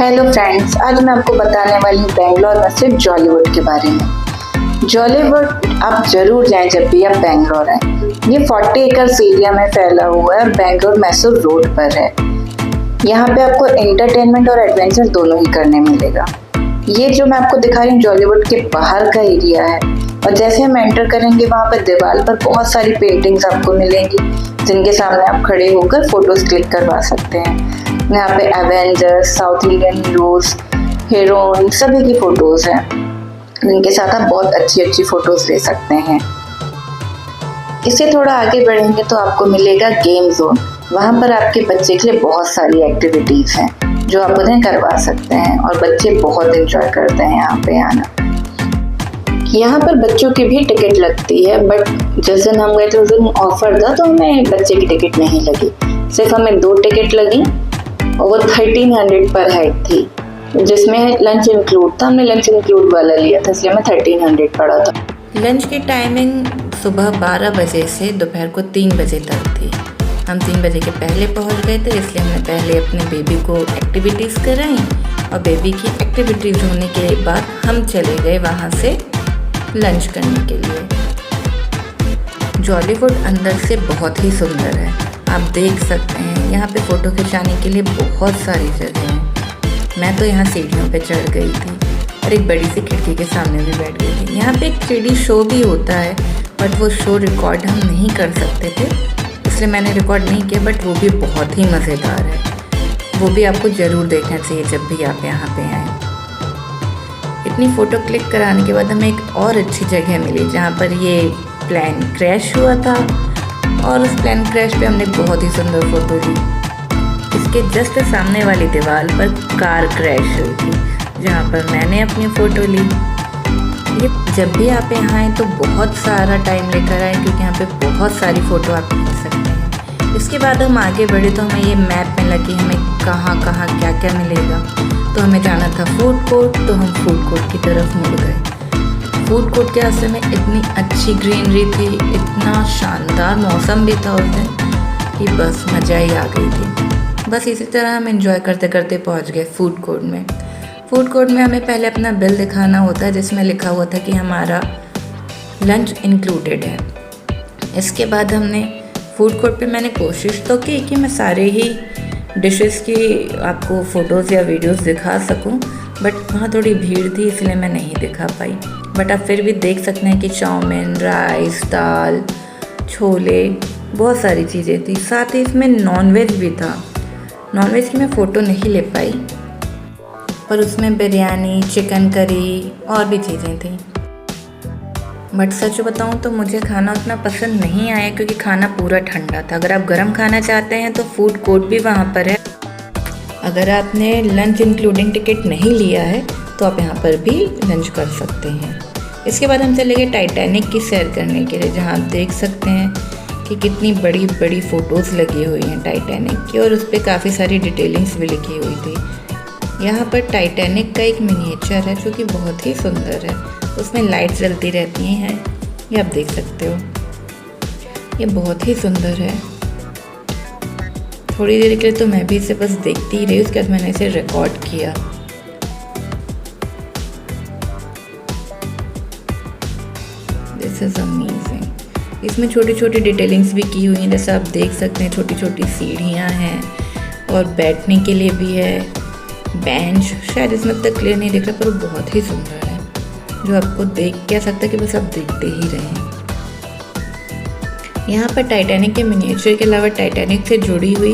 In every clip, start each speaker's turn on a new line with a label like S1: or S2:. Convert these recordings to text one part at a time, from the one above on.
S1: Hello friends, आज मैं आपको बताने वाली हूँ बेंगलोर में स्थित जॉलीवुड के बारे में। जॉलीवुड आप जरूर जाएं जब भी आप बेंगलोर आए। ये 40 एकड़ एरिया में फैला हुआ है और बेंगलोर मैसूर रोड पर है। यहाँ पे आपको एंटरटेनमेंट और एडवेंचर दोनों ही करने मिलेगा। ये जो मैं आपको दिखा रही हूँ जॉलीवुड के बाहर का एरिया है और जैसे हम एंटर करेंगे वहाँ पर दीवार पर बहुत सारी पेंटिंग्स आपको मिलेंगी जिनके सामने आप खड़े होकर फोटोज क्लिक करवा सकते हैं। यहाँ पे Avengers, south Indian heroes, heroine सभी की फोटोज हैं जिनके साथ आप बहुत अच्छी फोटोज ले सकते हैं। इससे थोड़ा आगे बढ़ेंगे तो आपको मिलेगा गेम जोन। वहाँ पर आपके बच्चे के लिए बहुत सारी एक्टिविटीज हैं जो आप उन्हें करवा सकते हैं और बच्चे बहुत एंजॉय करते हैं यहाँ पे आना। यहाँ पर बच्चों की भी टिकट लगती है, बट जिस दिन हम गए थे उस दिन ऑफर था तो हमें बच्चे की टिकट नहीं लगी। सिर्फ हमें 2 टिकट लगी और वो 1300 पर हेड थी, जिसमें लंच इंक्लूड था। हमने लंच इंक्लूड वाला लिया था इसलिए हमें 1300 पड़ा था।
S2: लंच की टाइमिंग सुबह 12 बजे से दोपहर को 3 बजे तक थी। हम 3 बजे के पहले पहुंच गए थे, इसलिए हमने पहले अपने बेबी को एक्टिविटीज़ कराई और बेबी की एक्टिविटीज़ होने के बाद हम चले गए वहाँ से लंच करने के लिए। जॉलीवुड अंदर से बहुत ही सुंदर है, आप देख सकते हैं। यहाँ पे फ़ोटो खिंचाने के लिए बहुत सारी जगह हैं। मैं तो यहाँ सीढ़ियों पे चढ़ गई थी और एक बड़ी सी खिड़की के सामने भी बैठ गई थी। यहाँ पे एक 3D शो भी होता है, बट वो शो रिकॉर्ड हम नहीं कर सकते थे, इसलिए मैंने रिकॉर्ड नहीं किया, बट वो भी बहुत ही मज़ेदार है। वो भी आपको ज़रूर देखना चाहिए जब भी आप यहाँ पे आएँ। इतनी फ़ोटो क्लिक कराने के बाद हमें एक और अच्छी जगह मिली जहाँ पर ये प्लेन क्रैश हुआ था और उस प्लेन क्रैश पे हमने बहुत ही सुंदर फ़ोटो ली। इसके जस्ट सामने वाली दीवार पर कार क्रैश हुई थी जहाँ पर मैंने अपनी फ़ोटो ली। ये जब भी आप यहाँ आएँ तो बहुत सारा टाइम लेकर आएँ क्योंकि यहाँ पे बहुत सारी फ़ोटो आप खींच सकते हैं। इसके बाद हम आगे बढ़े तो हमें ये मैप में लगी हमें कहाँ कहाँ क्या क्या मिलेगा। तो हमें जाना था फूड कोर्ट, तो हम फूड कोर्ट की तरफ मुड़ गए। फूड कोर्ट के रास्ते में इतनी अच्छी ग्रीनरी थी, इतना शानदार मौसम भी था उस दिन कि बस मज़ा ही आ गई थी। बस इसी तरह हम एंजॉय करते करते पहुंच गए फूड कोर्ट में। फूड कोर्ट में हमें पहले अपना बिल दिखाना होता है जिसमें लिखा हुआ था कि हमारा लंच इंक्लूडेड है। इसके बाद हमने फूड कोर्ट पे मैंने कोशिश तो की कि मैं सारे ही डिशेस की आपको फ़ोटोज़ या वीडियोस दिखा सकूं, बट वहाँ थोड़ी भीड़ थी इसलिए मैं नहीं दिखा पाई। बट आप फिर भी देख सकते हैं कि चाउमीन, राइस, दाल, छोले, बहुत सारी चीज़ें थी। साथ ही इसमें नॉनवेज भी था। नॉनवेज की मैं फ़ोटो नहीं ले पाई, पर उसमें बिरयानी, चिकन करी और भी चीज़ें थी। बट सच बताऊं तो मुझे खाना उतना पसंद नहीं आया क्योंकि खाना पूरा ठंडा था। अगर आप गर्म खाना चाहते हैं तो फूड कोर्ट भी वहाँ पर है। अगर आपने लंच इंक्लूडिंग टिकट नहीं लिया है तो आप यहाँ पर भी लंच कर सकते हैं। इसके बाद हम चले गए टाइटैनिक की सैर करने के लिए, जहाँ आप देख सकते हैं कि कितनी बड़ी बड़ी फ़ोटोज़ लगी हुई हैं टाइटैनिक की और उस पर काफ़ी सारी डिटेलिंग्स भी लिखी हुई थी। यहाँ पर टाइटैनिक का एक मिनिएचर है जो कि बहुत ही सुंदर है, उसमें लाइट्स जलती रहती हैं, ये आप देख सकते हो। ये बहुत ही सुंदर है। थोड़ी देर के लिए तो मैं भी इसे बस देखती ही रही, उसके बाद मैंने इसे रिकॉर्ड किया। This is amazing. इसमें छोटी छोटी डिटेलिंग्स भी की हुई हैं, जैसे आप देख सकते हैं छोटी छोटी सीढ़ियाँ हैं और बैठने के लिए भी है बेंच। शायद इसमें तक क्लियर नहीं दिख रहा पर वो बहुत ही सुंदर है, जो आपको देख के ऐसा लगता है कि बस आप देखते ही रहें। यहाँ पर टाइटैनिक के मिनिएचर के अलावा टाइटैनिक से जुड़ी हुई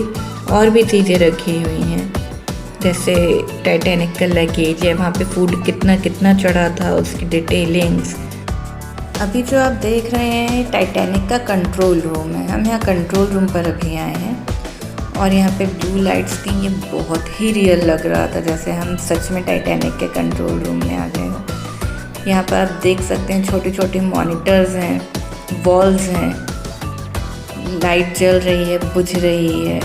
S2: और भी चीज़ें रखी हुई हैं, जैसे टाइटैनिक का लगेज है, वहाँ पे फूड कितना कितना चढ़ा था, उसकी डिटेलिंग्स। अभी जो आप देख रहे हैं टाइटैनिक का कंट्रोल रूम है। हम यहाँ कंट्रोल रूम पर अभी आए हैं और यहाँ पे ब्लू लाइट्स थी। ये बहुत ही रियल लग रहा था, जैसे हम सच में टाइटैनिक के कंट्रोल रूम में आ गए हो। यहाँ पर आप देख सकते हैं छोटे छोटे मॉनिटर्स हैं, वॉल्स हैं, लाइट जल रही है, बुझ रही है।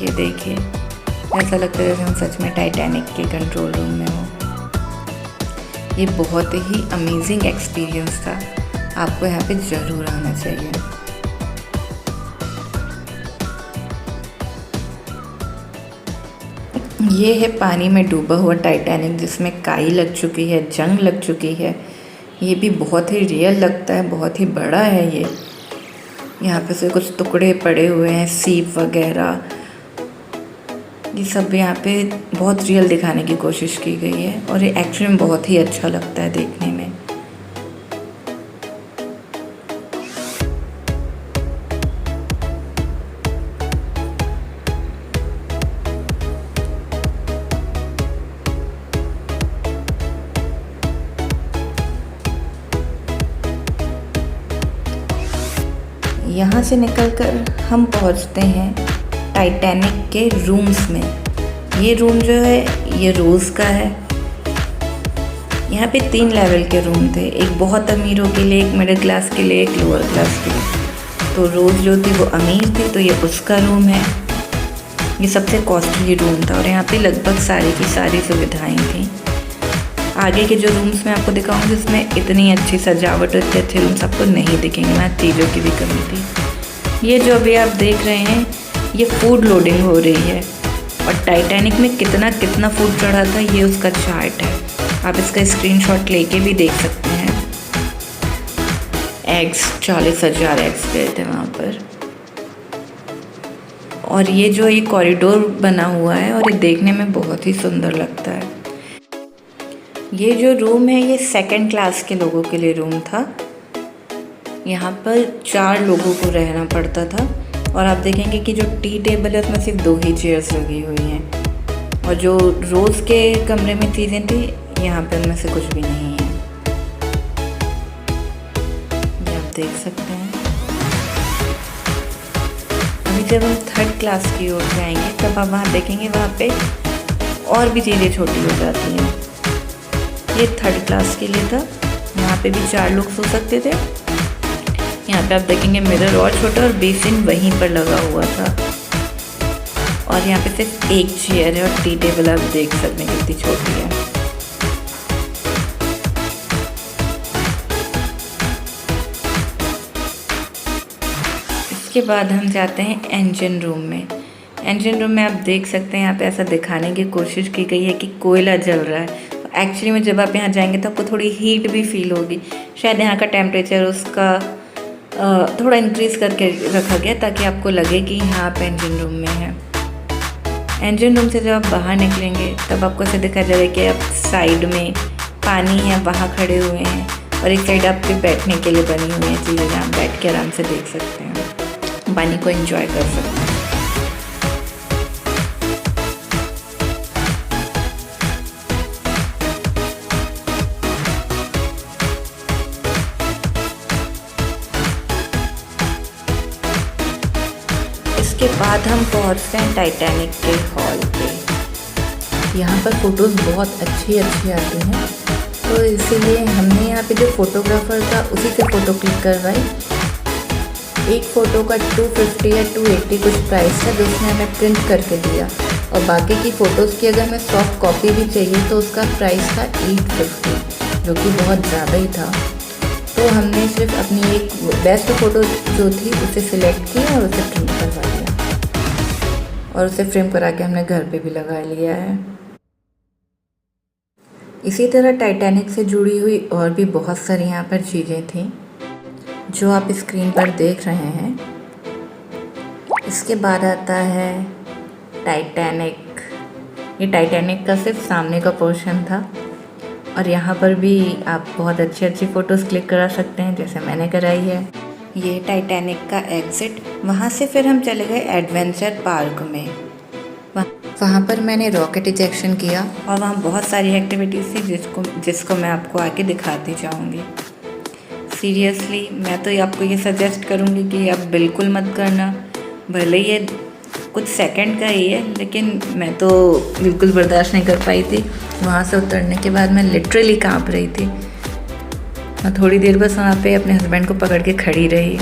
S2: ये देखिए, ऐसा लगता है जैसे हम सच में टाइटैनिक के कंट्रोल रूम में हो। ये बहुत ही अमेजिंग एक्सपीरियंस था, आपको यहाँ पे ज़रूर आना चाहिए। ये है पानी में डूबा हुआ टाइटैनिक, जिसमें काई लग चुकी है, जंग लग चुकी है। ये भी बहुत ही रियल लगता है, बहुत ही बड़ा है ये। यहाँ पे से कुछ टुकड़े पड़े हुए हैं, सीप वगैरह, ये सब यहाँ पे बहुत रियल दिखाने की कोशिश की गई है और ये एक्चुअली में बहुत ही अच्छा लगता है देखने में। यहाँ से निकलकर हम पहुँचते हैं टाइटैनिक के रूम्स में। ये रूम जो है ये रोज़ का है। यहाँ पे 3 लेवल के रूम थे, एक बहुत अमीरों के लिए, एक मिडिल क्लास के लिए, एक लोअर क्लास के लिए। तो रोज़ जो थी वो अमीर थी, तो ये उसका रूम है। ये सबसे कॉस्टली रूम था और यहाँ पे लगभग सारी की सारी सुविधाएं थी। आगे के जो रूम्स मैं आपको दिखाऊंगी उसमें इतनी अच्छी सजावट और इतने अच्छे रूम्स आपको नहीं दिखेंगे, वहाँ चीज़ों की भी कमी थी। ये जो अभी आप देख रहे हैं ये फूड लोडिंग हो रही है और टाइटैनिक में कितना कितना फूड चढ़ा था ये उसका चार्ट है। आप इसका स्क्रीनशॉट लेके भी देख सकते हैं। एग्स 40,000 एग्स गए थे वहाँ पर। और ये जो ये कॉरिडोर बना हुआ है और ये देखने में बहुत ही सुंदर लगता है। ये जो रूम है ये 2nd क्लास के लोगों के लिए रूम था। यहाँ पर 4 लोगों को रहना पड़ता था और आप देखेंगे कि जो टी टेबल है उसमें सिर्फ 2 ही चेयर्स लगी हुई हैं और जो रोज़ के कमरे में चीज़ें थी यहाँ पर उनमें से कुछ भी नहीं है। ये आप देख सकते हैं। अभी जब हम 3rd क्लास की ओर जाएंगे तब आप वहाँ देखेंगे वहाँ पे और भी चीज़ें छोटी हो जाती हैं। ये 3rd क्लास के लिए था, यहाँ पे भी 4 लोग सो सकते थे। यहाँ पे आप देखेंगे मिरर और छोटा और बेसिन वहीं पर लगा हुआ था और यहाँ पे सिर्फ एक चेयर है और टी टेबल आप देख सकते हैं कितनी छोटी है। इसके बाद हम जाते हैं इंजन रूम में। इंजन रूम में आप देख सकते हैं यहाँ पे ऐसा दिखाने की कोशिश की गई है कि कोयला जल रहा है। एक्चुअली में जब आप यहाँ जाएंगे तो आपको थोड़ी हीट भी फील होगी। शायद यहाँ का टेम्परेचर उसका थोड़ा इंक्रीज़ करके रखा गया ताकि आपको लगे कि यहाँ आप इंजन रूम में हैं। इंजन रूम से जब आप बाहर निकलेंगे तब आपको ऐसे दिखा जाएगा कि आप साइड में पानी है वहाँ खड़े हुए हैं और एक साइड आपके बैठने के लिए बनी हुई है चीज़ें जहाँ बैठ के आराम से देख सकते हैं, पानी को एंजॉय कर सकते हैं। इसके बाद हम पहुंचते हैं टाइटैनिक के हॉल पे। यहाँ पर फ़ोटोज़ बहुत अच्छी आती हैं, तो इसीलिए हमने यहाँ पे जो फ़ोटोग्राफ़र था उसी से फ़ोटो क्लिक करवाई। एक फ़ोटो का 250 या 280 कुछ प्राइस था जो उसने हमें प्रिंट करके दिया और बाकी की फ़ोटोज़ की अगर हमें सॉफ्ट कॉपी भी चाहिए तो उसका प्राइस था 850, जो कि बहुत ज़्यादा ही था। तो हमने सिर्फ अपनी एक बेस्ट फ़ोटो जो थी उसे सिलेक्ट किया और उसे प्रिंट करवा लिया और उसे फ्रेम करा के हमने घर पे भी लगा लिया है। इसी तरह टाइटैनिक से जुड़ी हुई और भी बहुत सारी यहाँ पर चीज़ें थी जो आप स्क्रीन पर देख रहे हैं। इसके बाद आता है टाइटैनिक। ये टाइटैनिक का सिर्फ सामने का पोर्शन था और यहाँ पर भी आप बहुत अच्छी फ़ोटोज़ क्लिक करा सकते हैं जैसे मैंने कराई है। ये टाइटैनिक का एग्ज़िट। वहाँ से फिर हम चले गए एडवेंचर पार्क में। वहाँ पर मैंने रॉकेट इजेक्शन किया और वहाँ बहुत सारी एक्टिविटीज़ थी जिसको मैं आपको आगे दिखाती जाऊँगी। सीरियसली मैं तो आपको ये सजेस्ट करूँगी कि आप बिल्कुल मत करना। भले ये कुछ सेकंड का ही है लेकिन मैं तो बिल्कुल बर्दाश्त नहीं कर पाई थी। वहाँ से उतरने के बाद मैं लिटरली काँप रही थी। मैं थोड़ी देर बस वहाँ पे अपने हस्बैंड को पकड़ के खड़ी रही।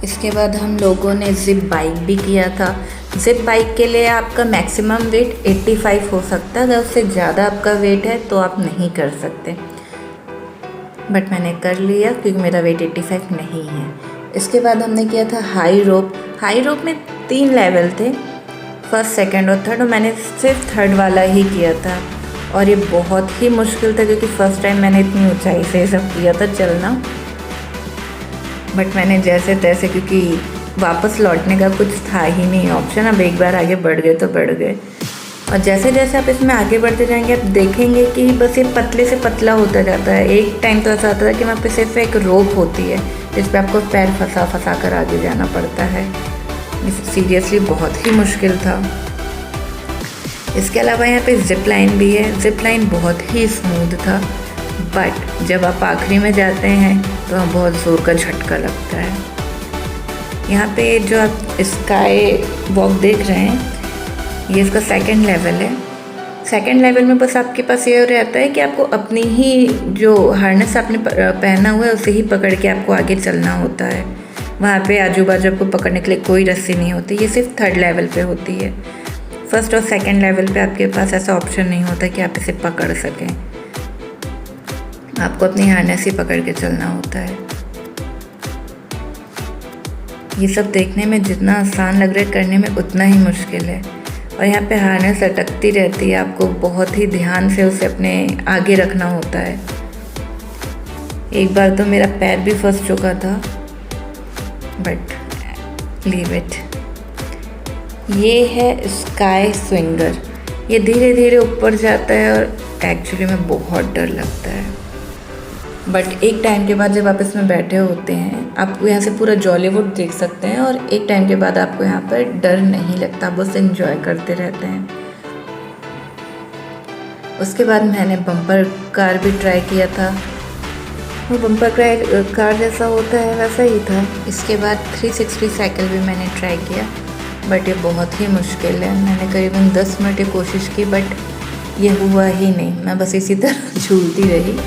S2: इसके बाद हम लोगों ने ज़िप बाइक भी किया था। ज़िप बाइक के लिए आपका मैक्सिमम वेट 85 हो सकता है। अगर उससे ज़्यादा आपका वेट है तो आप नहीं कर सकते, बट मैंने कर लिया क्योंकि मेरा वेट 85 नहीं है। इसके बाद हमने किया था हाई रोप। हाई रोप में 3 लेवल थे। फर्स्ट, सेकंड और थर्ड, और मैंने सिर्फ थर्ड वाला ही किया था। और ये बहुत ही मुश्किल था क्योंकि फ़र्स्ट टाइम मैंने इतनी ऊंचाई से सब किया था चलना। बट मैंने जैसे तैसे, क्योंकि वापस लौटने का कुछ था ही नहीं ऑप्शन, अब एक बार आगे बढ़ गए तो बढ़ गए। और जैसे जैसे आप इसमें आगे बढ़ते जाएंगे आप देखेंगे कि बस ये पतले से पतला होता जाता है। एक टाइम तो ऐसा आता था कि वहाँ पे सिर्फ एक रोप होती है जिस पे आपको पैर फंसा कर आगे जाना पड़ता है। सीरियसली बहुत ही मुश्किल था। इसके अलावा यहाँ पे जिप लाइन भी है। जिप लाइन बहुत ही स्मूथ था, बट जब आप आखिरी में जाते हैं तो बहुत ज़ोर का झटका लगता है। यहाँ पे जो आप स्काई वॉक देख रहे हैं ये इसका सेकंड लेवल है। सेकंड लेवल में बस आपके पास ये रहता है कि आपको अपनी ही जो हार्नेस आपने पहना हुआ है उसे ही पकड़ के आपको आगे चलना होता है। वहाँ पे आजू बाजू आपको पकड़ने के लिए कोई रस्सी नहीं होती। ये सिर्फ थर्ड लेवल पे होती है। फर्स्ट और सेकंड लेवल पे आपके पास ऐसा ऑप्शन नहीं होता कि आप इसे पकड़ सकें। आपको अपनी हार्नेस ही पकड़ के चलना होता है। ये सब देखने में जितना आसान लग रहा है करने में उतना ही मुश्किल है। और यहाँ पे हार्नेस अटकती रहती है, आपको बहुत ही ध्यान से उसे अपने आगे रखना होता है। एक बार तो मेरा पैर भी फंस चुका था, बट लीव इट। ये है स्काई स्विंगर। ये धीरे धीरे ऊपर जाता है और एक्चुअली में बहुत डर लगता है, बट एक टाइम के बाद जब आप इसमें बैठे होते हैं आपको यहाँ से पूरा जॉलीवुड देख सकते हैं। और एक टाइम के बाद आपको यहाँ पर डर नहीं लगता, बस एंजॉय करते रहते हैं। उसके बाद मैंने बम्पर कार भी ट्राई किया था। वो बम्पर कार जैसा होता है वैसा ही था। इसके बाद 360 साइकिल भी मैंने ट्राई किया, बट ये बहुत ही मुश्किल है। मैंने करीबन 10 मिनट ये कोशिश की, बट ये हुआ ही नहीं। मैं बस इसी तरह झूलती रही,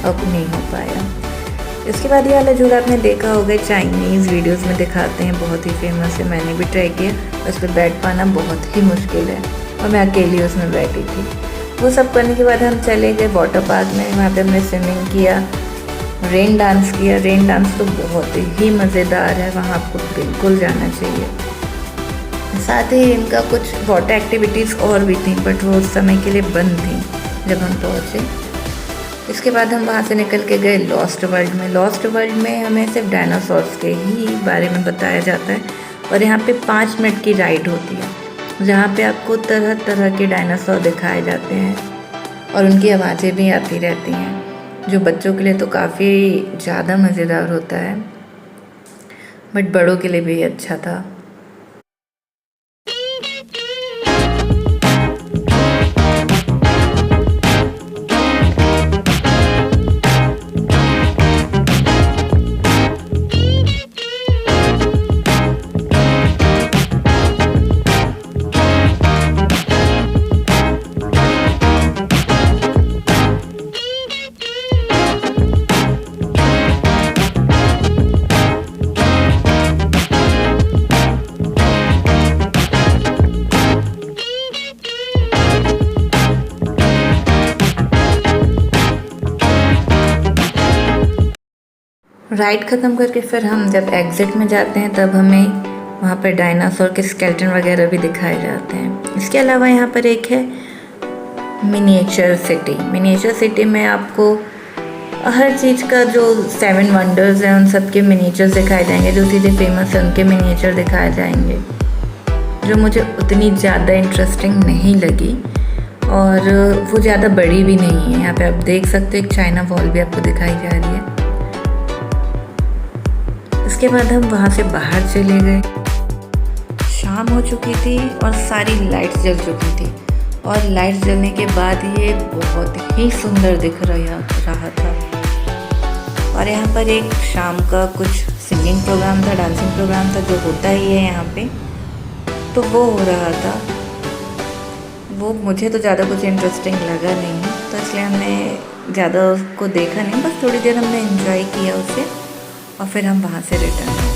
S2: अब नहीं हो पाया। इसके बाद ये वाला झूला आपने देखा होगा, चाइनीज़ वीडियोस में दिखाते हैं, बहुत ही फेमस है। मैंने भी ट्राई किया, उस पर बैठ पाना बहुत ही मुश्किल है और मैं अकेली उसमें बैठी थी। वो सब करने के बाद हम चले गए वाटर पार्क में। वहाँ पे हमने स्विमिंग किया, रेन डांस किया। रेन डांस तो बहुत ही मज़ेदार है, वहाँ आपको बिल्कुल जाना चाहिए। साथ ही इनका कुछ वाटर एक्टिविटीज़ और भी थी, बट वो उस समय के लिए बंद थी जब हम पहुँचे। इसके बाद हम वहाँ से निकल के गए लॉस्ट वर्ल्ड में। लॉस्ट वर्ल्ड में हमें सिर्फ डायनासोर्स के ही बारे में बताया जाता है और यहाँ पे 5 मिनट की राइड होती है जहाँ पे आपको तरह तरह के डायनासोर दिखाए जाते हैं और उनकी आवाज़ें भी आती रहती हैं, जो बच्चों के लिए तो काफ़ी ज़्यादा मज़ेदार होता है, बट बड़ों के लिए भी अच्छा था। राइड ख़त्म करके फिर हम जब एग्ज़िट में जाते हैं तब हमें वहाँ पर डायनासोर के स्केलेटन वगैरह भी दिखाए जाते हैं। इसके अलावा यहाँ पर एक है मिनिएचर सिटी। मिनिएचर सिटी में आपको हर चीज़ का जो 7 वंडर्स हैं उन सब के मिनिएचर्स दिखाए जाएंगे। जो चीज़ें फेमस हैं उनके मिनिएचर दिखाए जाएंगे, जो मुझे उतनी ज़्यादा इंटरेस्टिंग नहीं लगी और वो ज़्यादा बड़ी भी नहीं है। यहाँ पे आप देख सकते हो एक चाइना वॉल भी आपको दिखाई जा रही है। इसके बाद हम वहाँ से बाहर चले गए। शाम हो चुकी थी और सारी लाइट्स जल चुकी थी और लाइट्स जलने के बाद ये बहुत ही सुंदर दिख रहा था। और यहाँ पर एक शाम का कुछ सिंगिंग प्रोग्राम था, डांसिंग प्रोग्राम था, जो होता ही है यहाँ पे, तो वो हो रहा था। वो मुझे तो ज़्यादा कुछ इंटरेस्टिंग लगा नहीं, तो इसलिए हमने ज़्यादा उसको देखा नहीं, बस थोड़ी देर हमने एंजॉय किया उसे और फिर हम वहाँ से रिटर्न